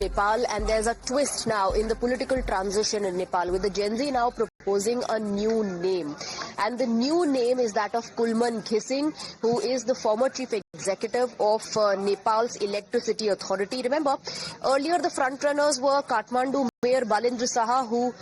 Nepal, and there's a twist now in the political transition in Nepal, with the Gen Z now proposing a new name. And the new name is that of Kulman Ghising, who is the former chief executive of Nepal's electricity authority. Remember, earlier the frontrunners were Kathmandu Mayor Balendra Saha, who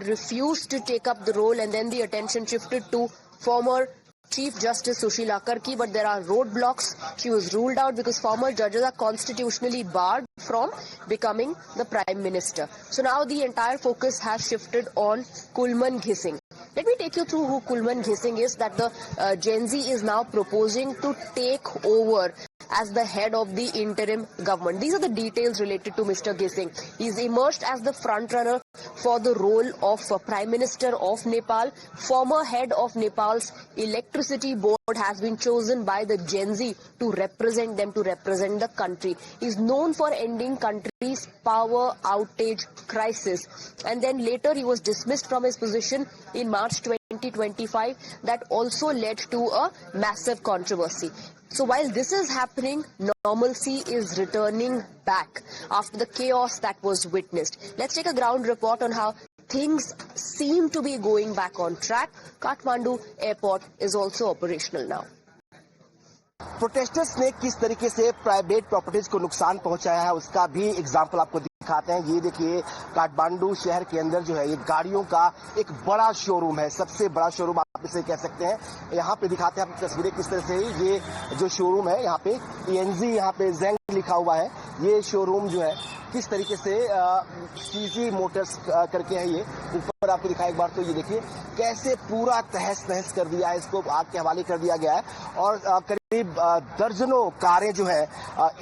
refused to take up the role, and then the attention shifted to former Chief Justice Sushila Karki, but there are roadblocks. She was ruled out because former judges are constitutionally barred from becoming the Prime Minister. So now the entire focus has shifted on Kulman Ghising. Let me take you through who Kulman Ghising is, that the Gen Z is now proposing to take over as the head of the interim government. These are the details related to Mr. Ghising. He's emerged as the frontrunner for the role of Prime Minister of Nepal. Former head of Nepal's electricity board has been chosen by the Gen Z to represent them, to represent the country. He's known for ending country's power outage crisis. And then later he was dismissed from his position in March 2025. That also led to a massive controversy. So while this is happening, normalcy is returning back after the chaos that was witnessed. Let's take a ground report on how things seem to be going back on track. Kathmandu airport is also operational now. Protesters ने किस तरीके से private properties को नुकसान पहुंचाया है, उसका भी एग्जाम्पल आपको दिखाते हैं। ये देखिए, काठमांडू शहर के अंदर जो है ये गाड़ियों का एक बड़ा शोरूम है, सबसे बड़ा शोरूम आप इसे कह सकते हैं। यहाँ पे दिखाते हैं आपको तस्वीरें किस तरह से ये जो शोरूम है, यहाँ पे ENG, यहाँ पे जेंग लिखा हुआ है। ये शोरूम जो है किस तरीके से CG मोटर्स करके है, ये ऊपर आपको दिखाया एक बार। तो ये देखिए कैसे पूरा तहस नहस कर दिया है, इसको आग के हवाले कर दिया गया है। और करीब दर्जनों कारें जो है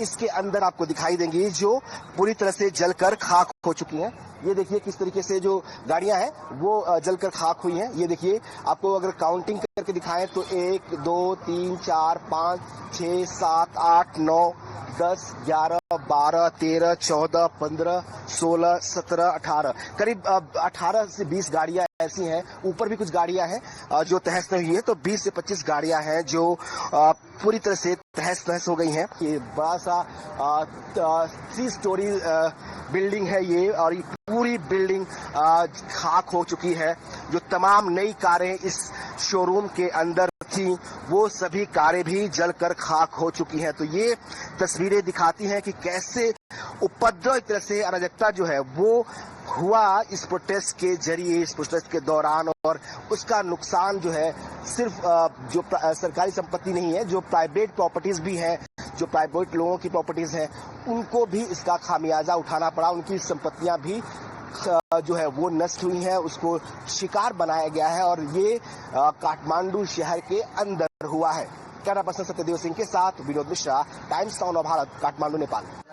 इसके अंदर आपको दिखाई देंगी, जो पूरी तरह से जलकर खाक हो चुकी हैं। ये देखिए किस तरीके से जो गाड़ियां हैं वो जलकर खाक हुई हैं। ये देखिए, आपको अगर काउंटिंग करके दिखाएं तो 1 2 3 4 5 6 7 8 9 10 11 12 13 14 15 16 17 18 करीब 18 से 20 गाड़ियां ऐसी हैं। ऊपर भी कुछ गाड़ियां हैं जो तहस नहस हुई है, तो 20 से 25 गाड़ियां हैं जो पूरी तरह से तहस नहस हो गई हैं। ये बड़ा सा 3 स्टोरी बिल्डिंग है ये, और ये पूरी बिल्डिंग खाक हो चुकी है। जो तमाम नई कारें इस शोरूम के अंदर थी, वो सभी कारें भी जलकर खाक हो चुकी हैं। तो ये तस्वीरें दिखाती हैं कि कैसे उपद्रव, एक तरह से अराजकता जो है वो हुआ इस प्रोटेस्ट के जरिए, इस प्रोटेस्ट के दौरान। और उसका नुकसान जो है सिर्फ जो सरकारी संपत्ति नहीं है, जो प्राइवेट प्रॉपर्टीज भी हैं, जो प्राइवेट लोगों की प्रॉपर्टीज हैं, उनको भी इसका खामियाजा उठाना पड़ा। उनकी संपत्तियां भी जो है वो नष्ट हुई हैं, उसको शिकार बनाया गया है। और ये काठमांडू शहर के अंदर हुआ है। कैमरा पर्सन सत्यदेव सिंह के साथ Vinod Mishra, times town of Bharat, Kathmandu, Nepal.